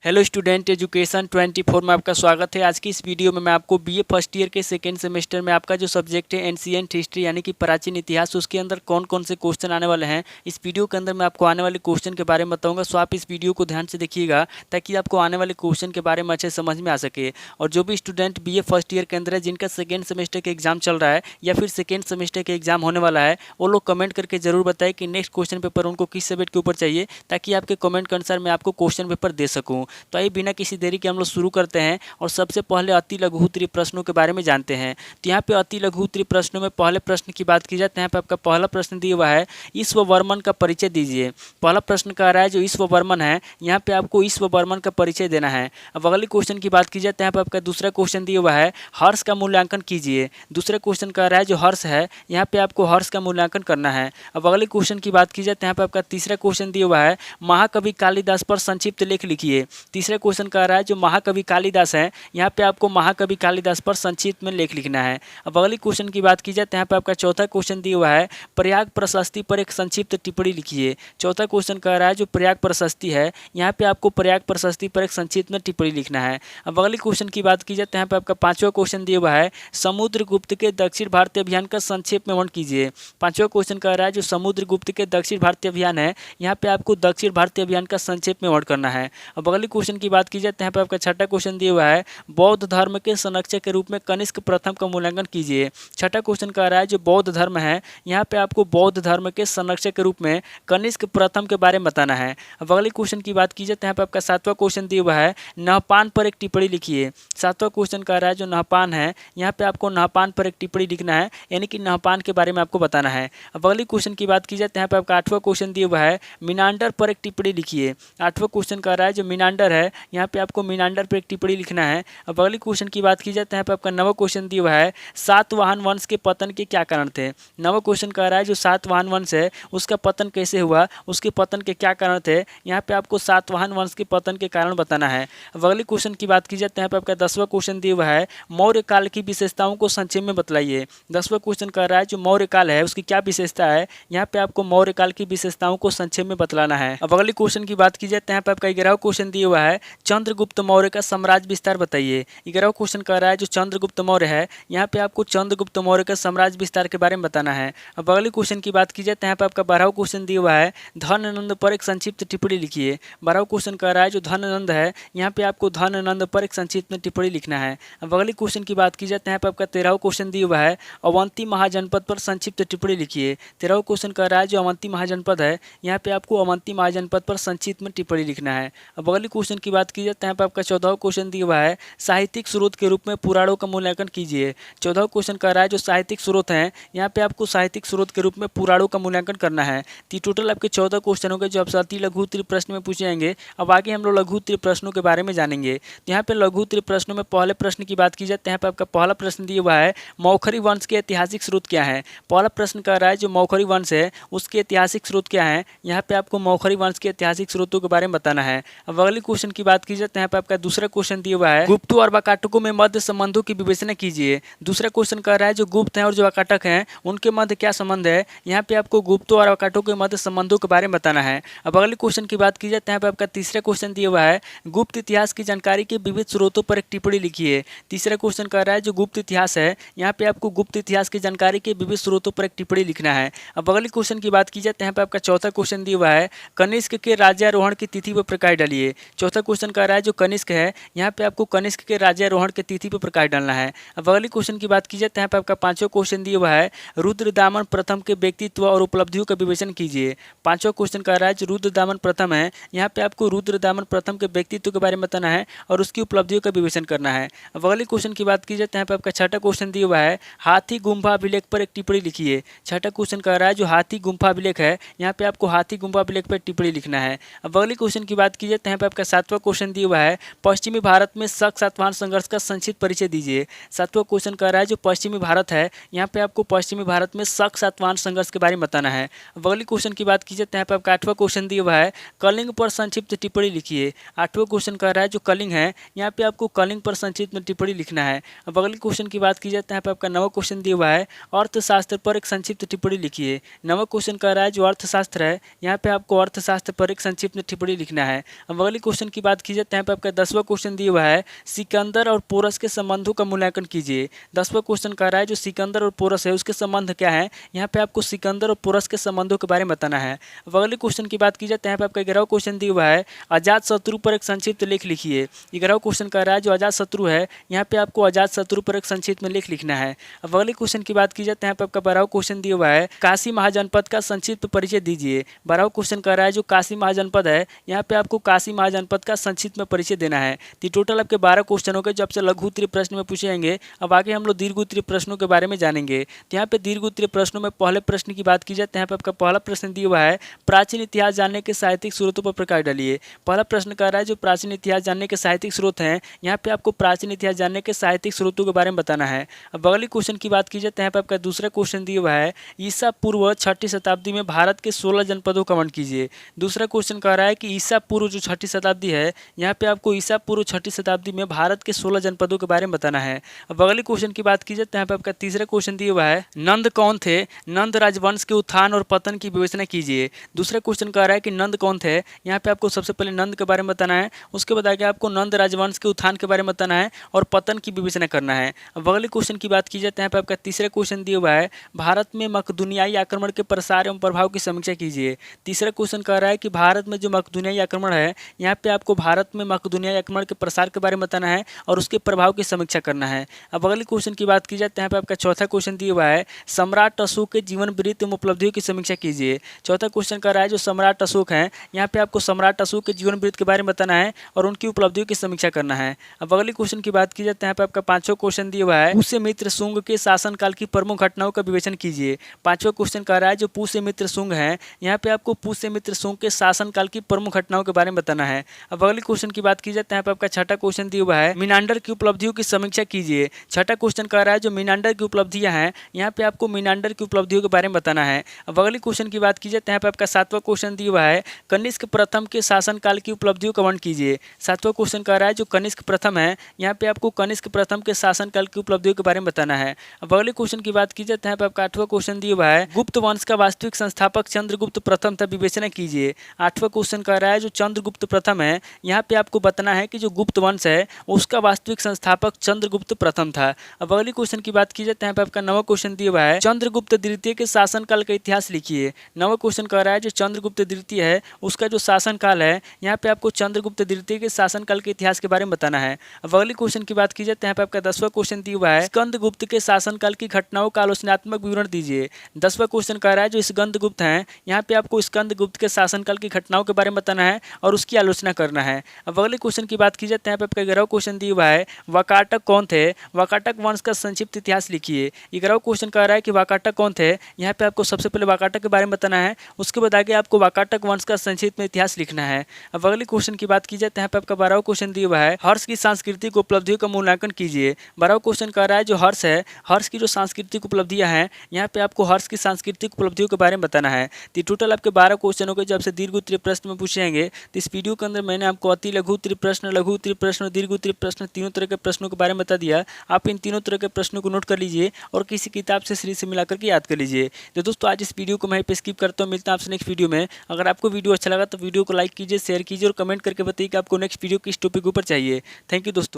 Hello student, education 24 में आपका स्वागत है। आज की इस वीडियो में मैं आपको बीए फर्स्ट ईयर के सेकेंड सेमेस्टर में आपका जो सब्जेक्ट है एंशिएंट हिस्ट्री यानी कि प्राचीन इतिहास, उसके अंदर कौन कौन से क्वेश्चन आने वाले हैं, इस वीडियो के अंदर मैं आपको आने वाले क्वेश्चन के बारे में बताऊंगा। सो आप इस वीडियो को ध्यान से देखिएगा ताकि आपको आने वाले क्वेश्चन के बारे में अच्छे समझ में आ सके। और जो भी स्टूडेंट बीए फर्स्ट ईयर के अंदर है, जिनका सेकेंड सेमेस्टर के एग्जाम चल रहा है या फिर सेकेंड सेमेस्टर के एग्जाम होने वाला है, वो लोग कमेंट करके जरूर बताएं कि नेक्स्ट क्वेश्चन पेपर उनको किस सब्जेक्ट के ऊपर चाहिए, ताकि आपके कमेंट के अनुसार मैं आपको क्वेश्चन पेपर दे सकूँ। तो आइए बिना किसी देरी के हम लोग शुरू करते हैं और सबसे पहले अति लघु उत्तरीय प्रश्नों के बारे में जानते हैं। तो यहाँ पे अति लघु उत्तरीय प्रश्नों में पहले प्रश्न की बात की जाए तो यहाँ पे आपका पहला प्रश्न दिया हुआ है, ईश्व वर्मन का परिचय दीजिए। पहला प्रश्न कह रहा है जो ईश्व वर्मन है, यहाँ पे आपको ईश्व वर्मन का परिचय देना है। अब अगले क्वेश्चन की बात की जाए तो यहाँ पे आपका दूसरा क्वेश्चन दिया हुआ है, हर्ष का मूल्यांकन कीजिए। दूसरा क्वेश्चन कह रहा है जो हर्ष है, यहाँ पे आपको हर्ष का मूल्यांकन करना है। अब अगले क्वेश्चन की बात की जाए तो यहाँ पे आपका तीसरा क्वेश्चन दिया हुआ है, महाकवि कालिदास पर संक्षिप्त लेख लिखिए। तीसरा क्वेश्चन कह रहा है जो महाकवि कालिदास है, यहाँ पे आपको महाकवि कालिदास पर संक्षिप्त में लेख लिखना है। अब अगले क्वेश्चन की बात की जाए तो यहाँ पे आपका चौथा क्वेश्चन दिया हुआ है, प्रयाग प्रशस्ति पर एक संक्षिप्त टिप्पणी लिखिए। चौथा क्वेश्चन कह रहा है जो प्रयाग प्रशस्ति है, यहाँ पे आपको प्रयाग प्रशस्ति पर एक संक्षिप्त में टिप्पणी लिखना है। अब अगले क्वेश्चन की बात की जाए तो यहाँ पे आपका पांचवा क्वेश्चन दिया हुआ है, समुद्रगुप्त के दक्षिण भारतीय अभियान का संक्षेप में वर्णन कीजिए। पांचवा क्वेश्चन कह रहा है जो समुद्रगुप्त के दक्षिण भारतीय अभियान है, यहाँ पे आपको दक्षिण भारतीय अभियान का संक्षेप में वर्णन करना है। अब अगले क्वेश्चन की बात की जाए तो यहाँ पे आपका छठा क्वेश्चन दिया हुआ है, बौद्ध धर्म के संरक्षक के रूप में कनिष्क प्रथम का मूल्यांकन कीजिए। छठा क्वेश्चन कह रहा है जो बौद्ध धर्म है, यहाँ पे आपको बौद्ध धर्म के संरक्षक के रूप में कनिष्क प्रथम के बारे में बताना है। अब अगले क्वेश्चन की बात की जाए तो यहाँ पे आपका सातवां क्वेश्चन दिया हुआ है, नहपान पर एक टिप्पणी लिखिए। सातवां क्वेश्चन कह रहा है जो नहपान है, यहाँ पे आपको नहपान पर एक टिप्पणी लिखना है, यानी कि नहपान के बारे में आपको बताना है। अब अगले क्वेश्चन की बात की जाए तो यहाँ पे आपका आठवां क्वेश्चन दिया हुआ है, मीनांडर पर एक टिप्पणी लिखिए। आठवां क्वेश्चन कह रहा है जो मीनांडर है, यहाँ पे आपको मीनांडर पर एक टिप्पणी लिखना है। अब अगले क्वेश्चन की बात की जाए तो यहाँ पे आपका नवा क्वेश्चन दिया हुआ है, सातवाहन वंश के पतन के क्या कारण थे। नवा क्वेश्चन कह रहा है जो सातवाहन वंश है उसका पतन कैसे हुआ, उसके पतन के क्या कारण थे, यहाँ पे आपको सातवाहन वंश के पतन के कारण बताना है। अब अगले क्वेश्चन की बात की जाए तो यहाँ पे आपका 10वां क्वेश्चन दिया हुआ है, मौर्य काल की विशेषताओं को संक्षेप में बतलाइए। 10वां क्वेश्चन कह रहा है जो मौर्य काल है उसकी क्या विशेषता है, यहाँ पे आपको मौर्य काल की विशेषताओं को संक्षेप में बतलाना है। अब अगले क्वेश्चन की बात की जाए तो यहाँ पे आपका 11वां क्वेश्चन दिया हुआ है, चंद्रगुप्त मौर्य का साम्राज्य विस्तार बताइए। 11वां क्वेश्चन कह रहा है जो चंद्रगुप्त मौर्य है, यहाँ पे आपको चंद्रगुप्त मौर्य का साम्राज्य विस्तार के बारे में बताना है। अब अगले क्वेश्चन की बात की जाए तो यहाँ पे आपका 12वां क्वेश्चन दिया हुआ है, धनानंद पर एक संक्षिप्त टिप्पणी लिखिए। 12वां क्वेश्चन कह रहा है जो धनानंद है, यहाँ पे आपको धनानंद पर एक संक्षिप्त में टिप्पणी लिखना है। अब अगले क्वेश्चन की बात की जाए तो यहाँ पे आपका 13वां क्वेश्चन दिया हुआ है, अवंती महाजनपद पर संक्षिप्त टिप्पणी लिखिए। 13वां क्वेश्चन कह रहा है जो अवंती महाजनपद है, यहाँ पे आपको अवंती महाजनपद पर संक्षिप्त में टिप्पणी लिखना है। अब अगले क्वेश्चन की बात की जाए तो यहाँ पे आपका 14वां क्वेश्चन दिया हुआ है, साहित्यिक स्रोत के रूप में पुराणों का मूल्यांकन कीजिए। 14वां क्वेश्चन कह रहा है जो साहित्यिक स्रोत हैं, यहाँ पे आपको साहित्यिक स्रोत के रूप में पुराणों का मूल्यांकन करना है। तो टोटल आपके 14 क्वेश्चन हो गए जो आपसे अति लघु उत्तरीय प्रश्न में पूछे जाएंगे। अब आगे हम लोग लघु उत्तरीय प्रश्नों के बारे में जानेंगे। तो यहाँ पे लघु उत्तरीय प्रश्नों में पहले प्रश्न की बात की जाए तो यहाँ पे आपका पहला प्रश्न दिया हुआ है, मौखरी वंश के ऐतिहासिक स्रोत क्या है। पहला प्रश्न कह रहा है जो मौखरी वंश है उसके ऐतिहासिक स्रोत क्या है, यहाँ पे आपको मौखरी वंश के ऐतिहासिक स्रोतों के बारे में बताना है। अब अगले क्वेश्चन की बात की जाए तो यहाँ पे आपका दूसरा क्वेश्चन दिया हुआ है, गुप्तों और वाकाटकों में मध्य संबंधों की विवेचना कीजिए। दूसरा क्वेश्चन कह रहा है जो गुप्त हैं और जो वाकाटक हैं उनके मध्य क्या संबंध है, यहाँ पे आपको गुप्तों और वाकाटकों के मध्य संबंधों के बारे में बताना है। अब अगले क्वेश्चन की बात की जाए तो यहाँ पे आपका तीसरा क्वेश्चन दिया हुआ है, गुप्त इतिहास की जानकारी के विविध स्रोतों पर एक टिप्पणी लिखिए। तीसरा क्वेश्चन कह रहा है जो गुप्त इतिहास है, यहाँ पे आपको गुप्त इतिहास की जानकारी के विविध स्रोतों पर एक टिप्पणी लिखना है। अब अगले क्वेश्चन की बात की जाए तो यहाँ पे आपका चौथा क्वेश्चन दिया हुआ है, कनिष्क के राज्यारोहण की तिथि पर प्रकाश डालिए। चौथा क्वेश्चन कह रहा है जो कनिष्क है, यहाँ पे आपको कनिष्क के राज्यारोहण के तिथि पर प्रकाश डालना है। अब अगले क्वेश्चन की बात की जाए तो यहाँ पे आपका पांचवा क्वेश्चन दिया हुआ है, रुद्रदामन प्रथम के व्यक्तित्व और उपलब्धियों का विवेचन कीजिए। पांचवा क्वेश्चन कह रहा है जो रुद्रदामन प्रथम है, यहाँ पे आपको रुद्रदामन प्रथम के व्यक्तित्व के बारे में बताना है और उसकी उपलब्धियों का विवेचन करना है। अब अगले क्वेश्चन की बात की जाए तो यहाँ पे आपका छठा क्वेश्चन दिया हुआ है, हाथी गुम्फा अभिलेख पर एक टिप्पणी लिखिए। छठा क्वेश्चन कह रहा है जो हाथी गुम्फा अभिलेख है, यहाँ पे आपको हाथी गुम्फा अभिलेख पर टिप्पणी लिखना है। अब अगले क्वेश्चन की बात की जाए तो यहाँ पे आपका सातवां क्वेश्चन दिया हुआ है, पश्चिमी भारत में शक सातवाहन संघर्ष का संक्षिप्त परिचय दीजिए। सातवां क्वेश्चन कह रहा है जो पश्चिमी भारत है, यहाँ पे आपको पश्चिमी भारत में शक सातवाहन संघर्ष के बारे में बताना है। अब अगले क्वेश्चन की बात की जाए तो यहाँ पे आपका आठवां क्वेश्चन दिया हुआ है, कलिंग पर संक्षिप्त टिप्पणी लिखिए। आठवां क्वेश्चन कह रहा है जो कलिंग है, यहाँ पे आपको कलिंग पर संक्षिप्त में टिप्पणी लिखना है। अब अगले क्वेश्चन की बात की जाए तो यहाँ पे आपका नवा क्वेश्चन दिया हुआ है, अर्थशास्त्र पर एक संक्षिप्त टिप्पणी लिखिए। नवा क्वेश्चन कह रहा है जो अर्थशास्त्र है, यहाँ पे आपको अर्थशास्त्र पर एक संक्षिप्त टिप्पणी लिखना है। अब अगले क्वेश्चन की बात की जाए तो यहाँ पे आपका 10वां क्वेश्चन दिया हुआ है, सिकंदर और पोरस के संबंधों का मूल्यांकन कीजिए। 10वां क्वेश्चन कह रहा है जो सिकंदर और पोरस है उसके संबंध क्या है, यहाँ पे आपको सिकंदर और पोरस के संबंधों के बारे में बताना है। अब अगले क्वेश्चन की बात की जाए तो यहाँ पे आपका 11वां क्वेश्चन दिया हुआ है, अजात शत्रु पर एक संक्षिप्त लेख लिखिए। 11वां क्वेश्चन कह रहा है जो अजात शत्रु है, यहाँ पे आपको अजात शत्रु पर एक संक्षिप्त में लेख लिखना है। अब अगले क्वेश्चन की बात की जाए तो यहाँ पे आपका 12वां क्वेश्चन दिया हुआ है, काशी महाजनपद का संक्षिप्त परिचय दीजिए। 12वां क्वेश्चन कह रहा है जो काशी महाजनपद है, यहाँ पे आपको काशी महाजनपद का संक्षिप्त में परिचय देना है। तो टोटल आपके 12 क्वेश्चन हो गए जो आपसे लघु उत्तरीय प्रश्न में पूछे जाएंगे। अब आगे हम लोग दीर्घ उत्तरीय प्रश्नों के बारे में जानेंगे। तो यहाँ पे दीर्घ उत्तरीय प्रश्नों में पहले प्रश्न की बात की जाए तो यहाँ पे आपका पहला प्रश्न दिया हुआ है, प्राचीन इतिहास जानने के साहित्यिक स्रोतों पर प्रकाश डालिए। पहला प्रश्न कह रहा है जो प्राचीन इतिहास जानने के साहित्यिक स्रोत हैं, यहाँ पे आपको प्राचीन इतिहास जानने के साहित्यिक स्रोतों के बारे में बताना है। अब अगले क्वेश्चन की बात की जाए तो यहाँ पे आपका दूसरा क्वेश्चन दिया हुआ है, ईसा पूर्व 6ठी शताब्दी में भारत के 16 जनपदों का वर्णन कीजिए। दूसरा क्वेश्चन कह रहा है कि ईसा पूर्व जो 6ठी शताब्दी है, यहाँ पे आपको ईसा पूर्व 6ठी शताब्दी में भारत के 16 जनपदों के बारे में बताना है। अब अगले क्वेश्चन की बात की जाए तो यहाँ पे आपका तीसरा क्वेश्चन दिया हुआ है, नंद कौन थे, नंद राजवंश के उत्थान और पतन की विवेचना कीजिए। दूसरा क्वेश्चन कह रहा है कि नंद कौन थे, यहाँ पे आपको सबसे पहले नंद के बारे में बताना है, उसके बाद आगे आपको नंद राजवंश के उत्थान के बारे में बताना है और पतन की विवेचना करना है। अब अगले क्वेश्चन की बात की जाए तो यहाँ पे आपका तीसरा क्वेश्चन दिया हुआ है, भारत में मकदूनियाई आक्रमण के प्रसार एवं प्रभाव की समीक्षा कीजिए। तीसरा क्वेश्चन कह रहा है कि भारत में जो मकदूनियाई आक्रमण है, यहाँ पे आपको भारत में मकदूनियाई आक्रमण के प्रसार के बारे में बताना है और उसके प्रभाव की समीक्षा करना है। अब अगले क्वेश्चन की बात की जाए तो यहाँ पे आपका चौथा क्वेश्चन दिया हुआ है, सम्राट अशोक के जीवन वृत्त एवं उपलब्धियों की समीक्षा कीजिए। चौथा क्वेश्चन कह रहा है जो सम्राट अशोक हैं, यहाँ पे आपको सम्राट अशोक के जीवन वृत्त के बारे में बताना है और उनकी उपलब्धियों की समीक्षा करना है। अब अगले क्वेश्चन की बात की जाए तो यहाँ पे आपका पांचवा क्वेश्चन दिया हुआ है, पुष्यमित्र शुंग के शासनकाल की प्रमुख घटनाओं का विवेचन कीजिए। पांचवा क्वेश्चन कह रहा है जो पुष्यमित्र शुंग है, यहाँ पे आपको पुष्यमित्र शुंग के शासनकाल की प्रमुख घटनाओं के बारे में बताना है। अब अगले क्वेश्चन की बात की जाए तो यहाँ पे आपका छठा क्वेश्चन दिया हुआ है, मीनांडर की उपलब्धियों की समीक्षा कीजिए। छठा क्वेश्चन कह रहा है जो मीनांडर की उपलब्धियां हैं, यहाँ पे आपको मीनांडर की उपलब्धियों के बारे में बताना है। अब अगले क्वेश्चन की बात की जाए तो यहाँ पे आपका सातवां क्वेश्चन दिया हुआ है, कनिष्क प्रथम के शासनकाल की उपलब्धियों का वर्णन कीजिए। सातवां क्वेश्चन कह रहा है जो कनिष्क प्रथम है, यहाँ पे आपको कनिष्क प्रथम के शासनकाल की उपलब्धियों के बारे में बताना है। अब अगले क्वेश्चन की बात की जाए तो यहाँ पे आपका आठवां क्वेश्चन दिया हुआ है, गुप्त वंश का वास्तविक संस्थापक चंद्रगुप्त प्रथम था, विवेचना कीजिए। आठवां क्वेश्चन कह रहा है जो चंद्रगुप्त प्रथम है, यहाँ पे आपको बताना है कि जो गुप्त वंश है उसका वास्तविक संस्थापक चंद्रगुप्त प्रथम था। अब अगले क्वेश्चन की बात की जाए तो यहाँ पे आपका नवां क्वेश्चन दिया हुआ है, चंद्रगुप्त द्वितीय के शासनकाल का इतिहास लिखिए। नवां क्वेश्चन कह रहा है जो चंद्रगुप्त द्वितीय है उसका जो शासनकाल है, यहाँ पे आपको चंद्रगुप्त द्वितीय के शासनकाल के इतिहास के बारे में बताना है। अब अगले क्वेश्चन की बात की जाए तो यहाँ पे आपका 10वां क्वेश्चन दिया हुआ है, स्कंदगुप्त के शासनकाल की घटनाओं का आलोचनात्मक विवरण दीजिए। 10वां क्वेश्चन कह रहा है जो स्कंदगुप्त हैं, यहाँ पे आपको स्कंदगुप्त के शासनकाल की घटनाओं के बारे में बताना है और उसकी आलोचना करना है। अब अगले क्वेश्चन की बात की जाए तो यहाँ पे आपका 11वां क्वेश्चन दिया हुआ है, वाकाटक कौन थे, वाकाटक वंश का संक्षिप्त इतिहास लिखिए। 11वां क्वेश्चन कह रहा है कि वाकाटक कौन थे, यहाँ पे आपको सबसे पहले वाकाटक के बारे में बताना है, उसके बाद आगे आपको वाकाटक वंश का संक्षिप्त में इतिहास लिखना है। अब अगले क्वेश्चन की बात की जाए तो यहाँ पे आपका 12वां क्वेश्चन दिया हुआ है, हर्ष की सांस्कृतिक उपलब्धियों का मूल्यांकन कीजिए। 12वां क्वेश्चन कह रहा है जो हर्ष है, हर्ष की जो सांस्कृतिक उपलब्धियां हैं, यहाँ पे आपको हर्ष की सांस्कृतिक उपलब्धियों के बारे में बताना है। तो टोटल आपके 12 क्वेश्चन हो गए जो आपसे दीर्घ उत्तरीय प्रश्न में पूछे जाएंगे। तो इस वीडियो के अंदर मैंने आपको अति लघु उत्तरीय प्रश्न, लघु उत्तरीय प्रश्न और दीर्घ उत्तरीय प्रश्न तीनों तरह के प्रश्नों के बारे में बता दिया। आप इन तीनों तरह के प्रश्नों को नोट कर लीजिए और किसी किताब से सीरीज से मिलाकर के याद कर लीजिए। तो दोस्तों आज इस वीडियो को मैं पे स्किप करता हूँ, मिलता हूँ आपसे नेक्स्ट वीडियो में। अगर आपको वीडियो अच्छा लगा तो वीडियो को लाइक कीजिए, शेयर कीजिए और कमेंट करके बताइए कि आपको नेक्स्ट वीडियो किस टॉपिक के ऊपर चाहिए। थैंक यू दोस्तों।